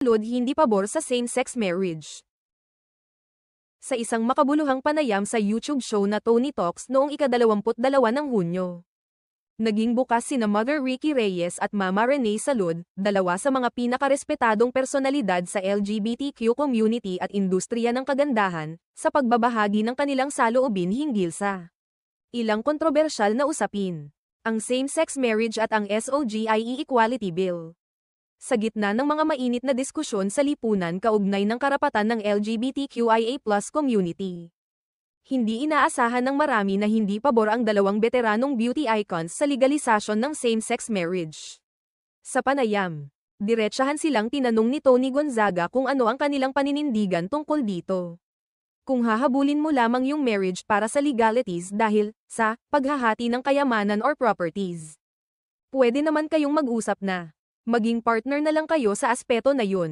Lod hindi pabor sa same-sex marriage. Sa isang makabuluhang panayam sa YouTube show na Tony Talks noong ika-22 ng Hunyo. Naging bukas sina Mother Ricky Reyes at Mama Renee Salud, dalawa sa mga pinakarespetadong personalidad sa LGBTQ community at industriya ng kagandahan, sa pagbabahagi ng kanilang saloobin hinggil sa ilang kontrobersyal na usapin. Ang same-sex marriage at ang SOGIE Equality Bill. Sa gitna ng mga mainit na diskusyon sa lipunan kaugnay ng karapatan ng LGBTQIA+ community. Hindi inaasahan ng marami na hindi pabor ang dalawang veteranong beauty icons sa legalisasyon ng same-sex marriage. Sa panayam, diretsahan silang tinanong ni Tony Gonzaga kung ano ang kanilang paninindigan tungkol dito. Kung hahabulin mo lamang yung marriage para sa legalities dahil sa paghahati ng kayamanan or properties. Pwede naman kayong mag-usap na. Maging partner na lang kayo sa aspeto na yun.